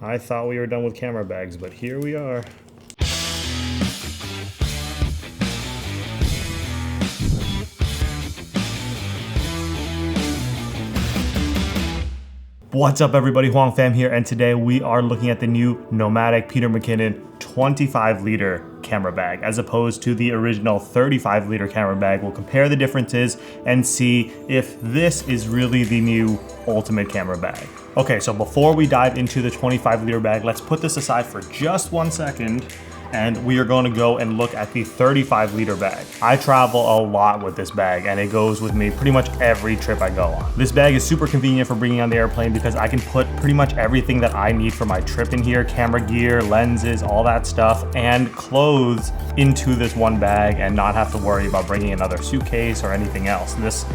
I thought we were done with camera bags, but here we are. What's up everybody, Hoang fam here, and today we are looking at the new Nomatic Peter McKinnon 25-liter camera bag as opposed to the original 35-liter camera bag. We'll compare the differences and see if this is really the new ultimate camera bag. Okay, so before we dive into the 25-liter bag, let's put this aside for just 1 second. And we are going to go and look at the 35-liter bag. I travel a lot with this bag and it goes with me pretty much every trip I go on. This bag is super convenient for bringing on the airplane because I can put pretty much everything that I need for my trip in here, camera gear, lenses, all that stuff, and clothes into this one bag and not have to worry about bringing another suitcase or anything else. This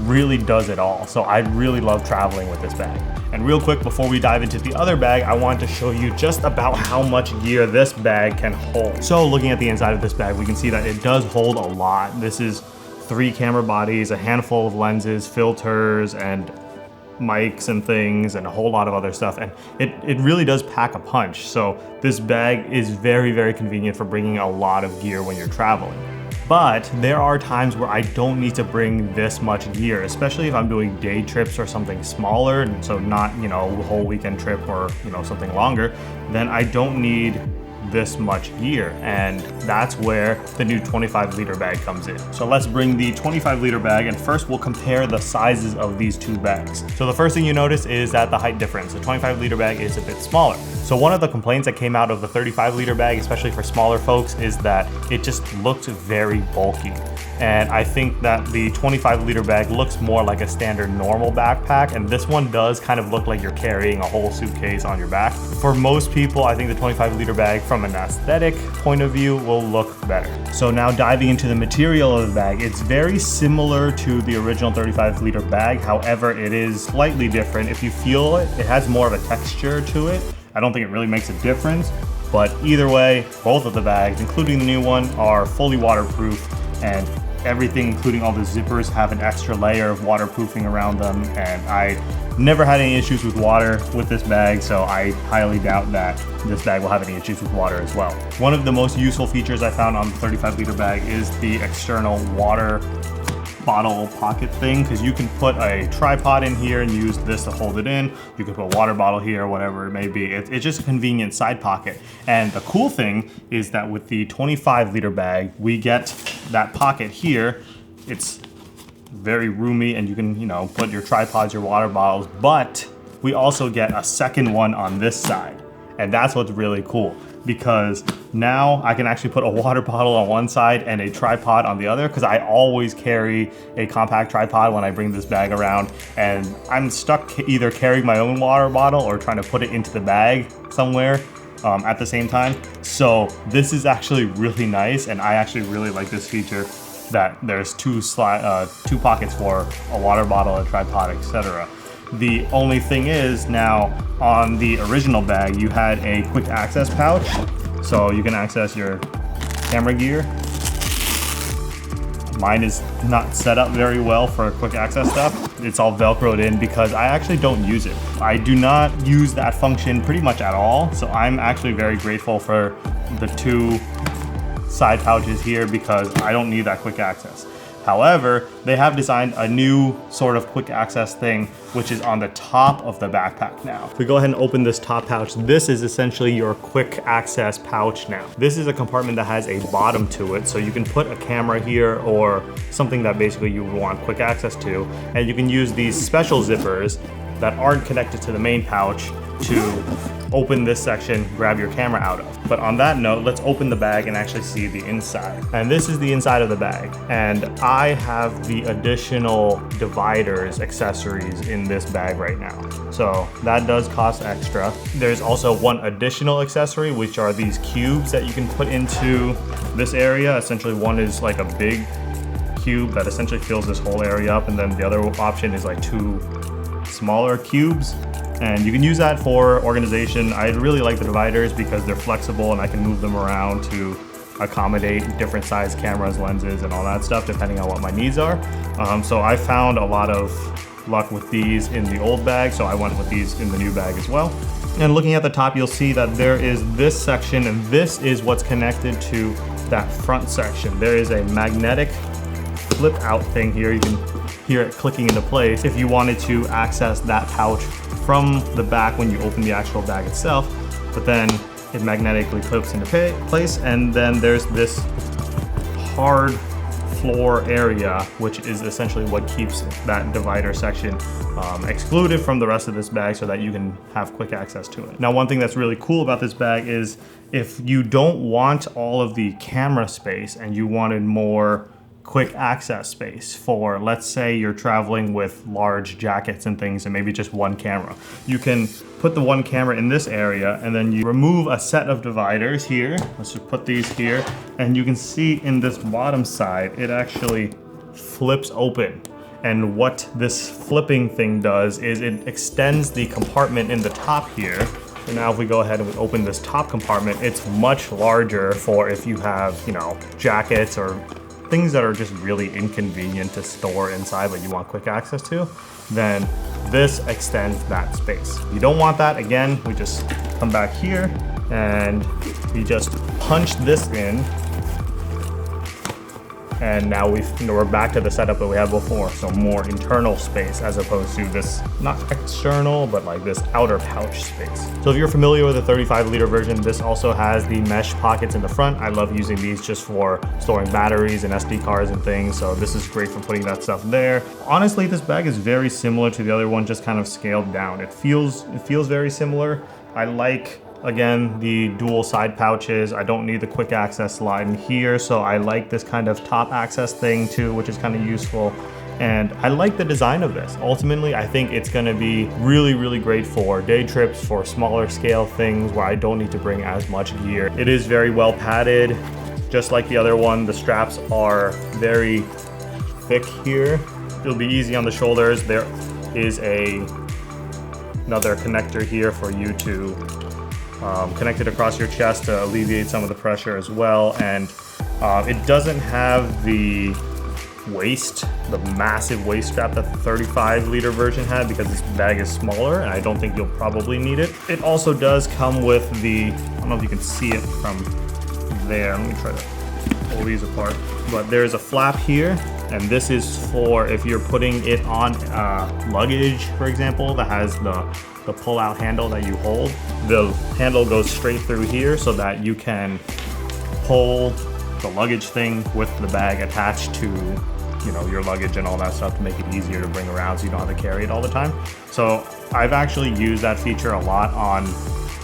really does it all. So I really love traveling with this bag. And real quick, before we dive into the other bag, I want to show you just about how much gear this bag can hold. So looking at the inside of this bag, we can see that it does hold a lot. This is 3 camera bodies, a handful of lenses, filters, and mics and things, and a whole lot of other stuff. And it really does pack a punch. So this bag is very, very convenient for bringing a lot of gear when you're traveling. But there are times where I don't need to bring this much gear, especially if I'm doing day trips or something smaller, and so not, a whole weekend trip or, something longer, then I don't need this much gear, and that's where the new 25-liter bag comes in. So let's bring the 25-liter bag, and first we'll compare the sizes of these two bags. So the first thing you notice is that the height difference. The 25-liter bag is a bit smaller. So one of the complaints that came out of the 35-liter bag, especially for smaller folks, is that it just looked very bulky. And I think that the 25-liter bag looks more like a standard normal backpack, and this one does kind of look like you're carrying a whole suitcase on your back. For most people, I think the 25-liter bag from an aesthetic point of view will look better. So now diving into the material of the bag, it's very similar to the original 35-liter bag. However, it is slightly different. If you feel it, it has more of a texture to it. I don't think it really makes a difference, but either way, both of the bags, including the new one, are fully waterproof, and everything, including all the zippers, have an extra layer of waterproofing around them, and I never had any issues with water with this bag, so I highly doubt that this bag will have any issues with water as well. One of the most useful features I found on the 35-liter bag is the external water bottle pocket thing, because you can put a tripod in here and use this to hold it in. You can put a water bottle here, whatever it may be. It's just a convenient side pocket. And the cool thing is that with the 25-liter bag, we get that pocket here. It's very roomy, and you can, put your tripods, your water bottles, but we also get a second one on this side. And that's what's really cool, because now I can actually put a water bottle on one side and a tripod on the other, because I always carry a compact tripod when I bring this bag around, and I'm stuck either carrying my own water bottle or trying to put it into the bag somewhere at the same time. So this is actually really nice, and I actually really like this feature that there's two pockets for a water bottle, a tripod, etc. The only thing is, now on the original bag, you had a quick access pouch, so you can access your camera gear. Mine is not set up very well for quick access stuff. It's all Velcroed in because I actually don't use it. I do not use that function pretty much at all, so I'm actually very grateful for the 2 side pouches here because I don't need that quick access. However, they have designed a new sort of quick access thing, which is on the top of the backpack now. If we go ahead and open this top pouch, this is essentially your quick access pouch now. This is a compartment that has a bottom to it, so you can put a camera here or something that basically you would want quick access to, and you can use these special zippers that aren't connected to the main pouch to open this section, grab your camera out of. But on that note, let's open the bag and actually see the inside. And this is the inside of the bag. And I have the additional dividers accessories in this bag right now. So that does cost extra. There's also one additional accessory, which are these cubes that you can put into this area. Essentially, one is like a big cube that essentially fills this whole area up, and then the other option is like 2 smaller cubes. And you can use that for organization. I really like the dividers because they're flexible and I can move them around to accommodate different size cameras, lenses, and all that stuff depending on what my needs are. So I found a lot of luck with these in the old bag, so I went with these in the new bag as well. And looking at the top, you'll see that there is this section, and this is what's connected to that front section. There is a magnetic flip out thing here. You can hear it clicking into place if you wanted to access that pouch from the back when you open the actual bag itself, but then it magnetically clips into place. And then there's this hard floor area, which is essentially what keeps that divider section excluded from the rest of this bag so that you can have quick access to it. Now, one thing that's really cool about this bag is if you don't want all of the camera space and you wanted more quick access space for, let's say you're traveling with large jackets and things and maybe just one camera, you can put the one camera in this area and then you remove a set of dividers here. Let's just put these here, and you can see in this bottom side it actually flips open. And what this flipping thing does is it extends the compartment in the top here. So now if we go ahead and we open this top compartment, it's much larger for if you have, you know, jackets or things that are just really inconvenient to store inside but you want quick access to, then this extends that space. If you don't want that, again, we just come back here and you just punch this in, and now we're back to the setup that we had before. So more internal space as opposed to this, not external, but like this outer pouch space. So if you're familiar with the 35-liter version, this also has the mesh pockets in the front. I love using these just for storing batteries and SD cards and things. So this is great for putting that stuff there. Honestly, this bag is very similar to the other one, just kind of scaled down. It feels very similar. I like, again, the dual side pouches. I don't need the quick access slide in here, so I like this kind of top access thing too, which is kind of useful. And I like the design of this. Ultimately, I think it's gonna be really, really great for day trips, for smaller scale things where I don't need to bring as much gear. It is very well padded, just like the other one. The straps are very thick here. It'll be easy on the shoulders. There is another connector here for you to connect it across your chest to alleviate some of the pressure as well. And it doesn't have the massive waist strap that the 35-liter version had because this bag is smaller and I don't think you'll probably need it. It also does come with the, I don't know if you can see it from there. Let me try to pull these apart. But there's a flap here, and this is for if you're putting it on luggage, for example, that has the pull-out handle that you hold. The handle goes straight through here so that you can pull the luggage thing with the bag attached to, you know, your luggage and all that stuff to make it easier to bring around so you don't have to carry it all the time. So I've actually used that feature a lot on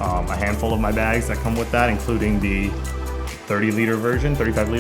a handful of my bags that come with that, including the 35-liter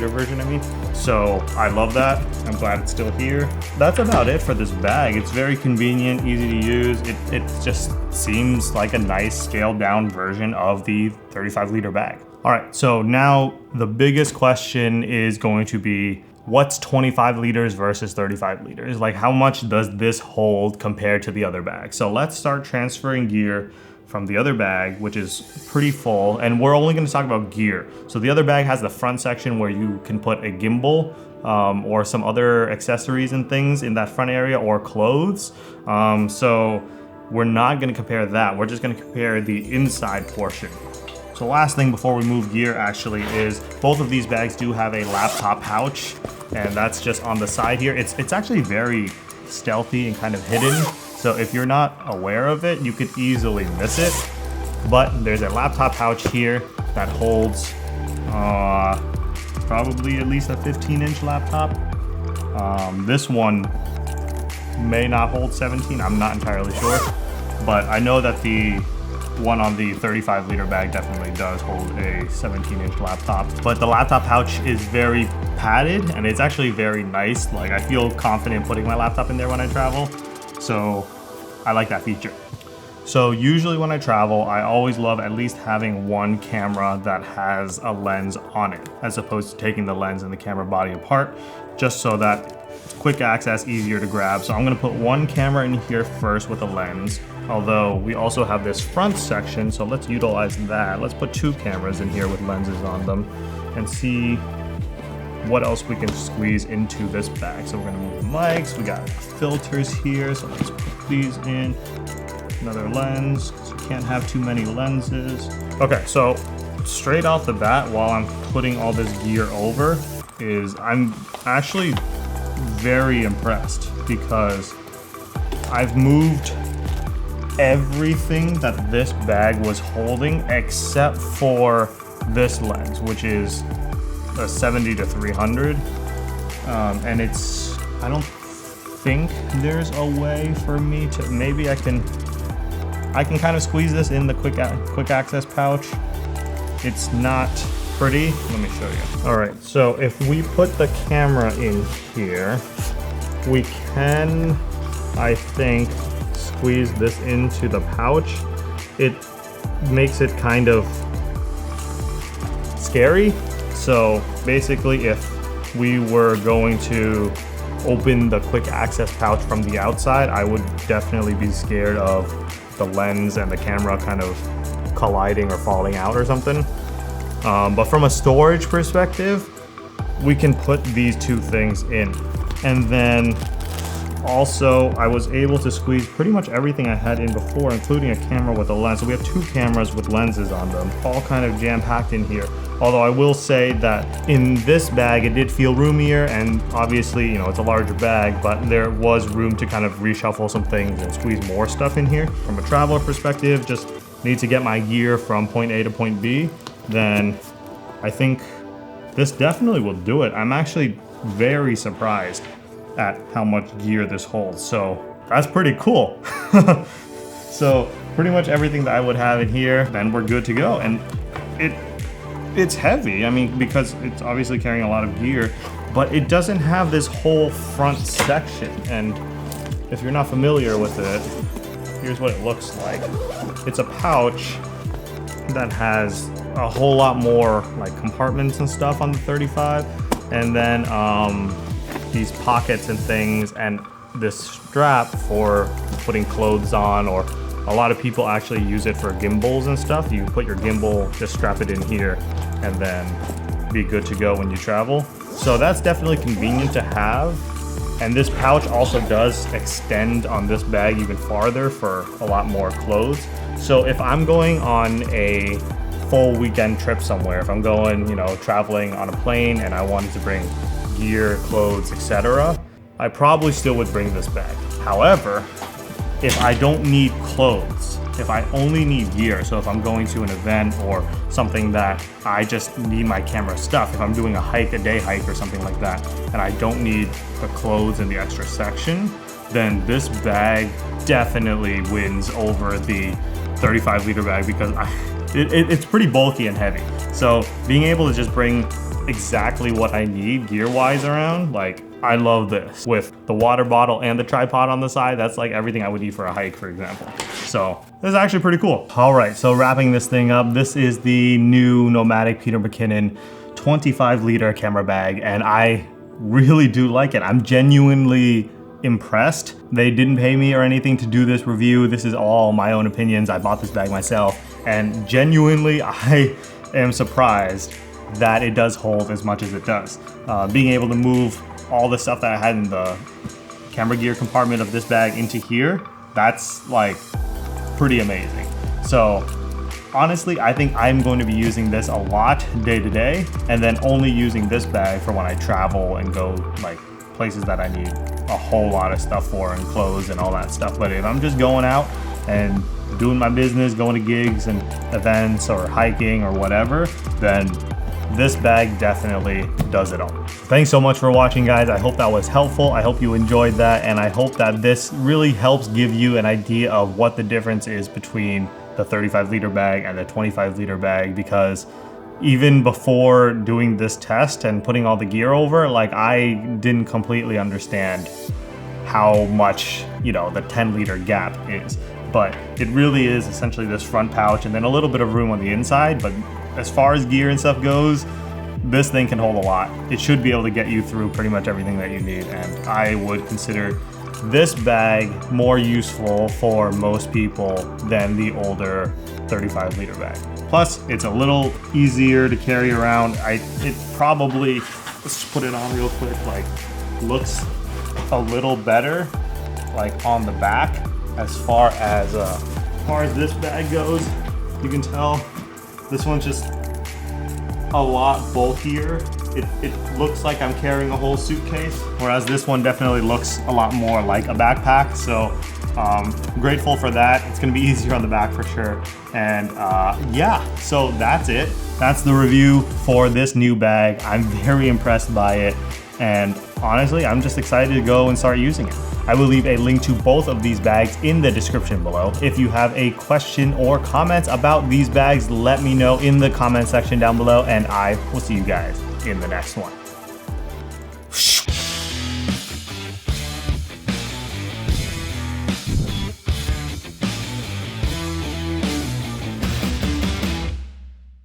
version, I mean. So I love that. I'm glad it's still here. That's about it for this bag. It's very convenient, easy to use. It just seems like a nice scaled down version of the 35-liter bag. All right, so now the biggest question is going to be, what's 25 liters versus 35 liters? Like, how much does this hold compared to the other bag? So let's start transferring gear from the other bag, which is pretty full, and we're only going to talk about gear. So the other bag has the front section where you can put a gimbal or some other accessories and things in that front area, or clothes. So we're not going to compare that. We're just going to compare the inside portion. So last thing before we move gear actually is both of these bags do have a laptop pouch, and that's just on the side here. It's actually very stealthy and kind of hidden. So if you're not aware of it, you could easily miss it. But there's a laptop pouch here that holds probably at least a 15-inch laptop. This one may not hold 17, I'm not entirely sure. But I know that the one on the 35-liter bag definitely does hold a 17-inch laptop. But the laptop pouch is very padded, and it's actually very nice. Like, I feel confident putting my laptop in there when I travel. So I like that feature. So usually when I travel, I always love at least having one camera that has a lens on it, as opposed to taking the lens and the camera body apart, just so that quick access, easier to grab. So I'm gonna put one camera in here first with a lens, although we also have this front section, so let's utilize that. Let's put two cameras in here with lenses on them and see what else we can squeeze into this bag. So we're gonna move the mics, we got filters here, so let's put these in. Another lens, 'cause you can't have too many lenses. Okay, so straight off the bat, while I'm putting all this gear over, I'm actually very impressed because I've moved everything that this bag was holding except for this lens, which is a 70-300, and I don't think there's a way for me to, maybe I can kind of squeeze this in the quick access pouch. It's not pretty. Let me show you. All right, so if we put the camera in here, we can, I think, squeeze this into the pouch. It makes it kind of scary. So basically, if we were going to open the quick access pouch from the outside, I would definitely be scared of the lens and the camera kind of colliding or falling out or something. But from a storage perspective, we can put these two things in. And then also, I was able to squeeze pretty much everything I had in before, including a camera with a lens. So we have two cameras with lenses on them, all kind of jam-packed in here. Although I will say that in this bag, it did feel roomier, and obviously, you know, it's a larger bag, but there was room to kind of reshuffle some things and squeeze more stuff in here. From a traveler perspective, just need to get my gear from point A to point B, then I think this definitely will do it. I'm actually very surprised at how much gear this holds, so that's pretty cool. So pretty much everything that I would have in here, then we're good to go. And it's heavy, I mean, because it's obviously carrying a lot of gear, but it doesn't have this whole front section. And if you're not familiar with it, here's what it looks like. It's a pouch that has a whole lot more like compartments and stuff on the 35, and then these pockets and things, and this strap for putting clothes on, or a lot of people actually use it for gimbals and stuff. You put your gimbal, just strap it in here, and then be good to go when you travel. So that's definitely convenient to have. And this pouch also does extend on this bag even farther for a lot more clothes. So if I'm going on a full weekend trip somewhere, if I'm going, you know, traveling on a plane and I wanted to bring gear, clothes, etc., I probably still would bring this bag. However, if I don't need clothes, if I only need gear, so if I'm going to an event or something that I just need my camera stuff, if I'm doing a day hike or something like that, and I don't need the clothes in the extra section, then this bag definitely wins over the 35-liter bag, because it's pretty bulky and heavy. So being able to just bring exactly what I need gear-wise around, like, I love this. With the water bottle and the tripod on the side, that's like everything I would need for a hike, for example. So this is actually pretty cool. All right, so wrapping this thing up, this is the new Nomatic Peter McKinnon 25-liter camera bag, and I really do like it. I'm genuinely impressed. They didn't pay me or anything to do this review. This is all my own opinions. I bought this bag myself, and genuinely, I am surprised that it does hold as much as it does. Being able to move all the stuff that I had in the camera gear compartment of this bag into here, that's like pretty amazing. So honestly, I think I'm going to be using this a lot day to day, and then only using this bag for when I travel and go like places that I need a whole lot of stuff for, and clothes and all that stuff. But if I'm just going out and doing my business, going to gigs and events or hiking or whatever, then this bag definitely does it all. Thanks so much for watching, guys. I hope that was helpful. I hope you enjoyed that, and I hope that this really helps give you an idea of what the difference is between the 35-liter bag and the 25-liter bag, because even before doing this test and putting all the gear over, like, I didn't completely understand how much, you know, the 10-liter gap is. But it really is essentially this front pouch and then a little bit of room on the inside. But as far as gear and stuff goes, this thing can hold a lot. It should be able to get you through pretty much everything that you need. And I would consider this bag more useful for most people than the older 35-liter bag. Plus, it's a little easier to carry around. It probably, let's put it on real quick, like, looks a little better, like, on the back As far as this bag goes, you can tell this one's just a lot bulkier. It looks like I'm carrying a whole suitcase, whereas this one definitely looks a lot more like a backpack. So grateful for that. It's gonna be easier on the back for sure. And yeah, so that's it. That's the review for this new bag. I'm very impressed by it. And honestly, I'm just excited to go and start using it. I will leave a link to both of these bags in the description below. If you have a question or comments about these bags, let me know in the comment section down below, and I will see you guys in the next one.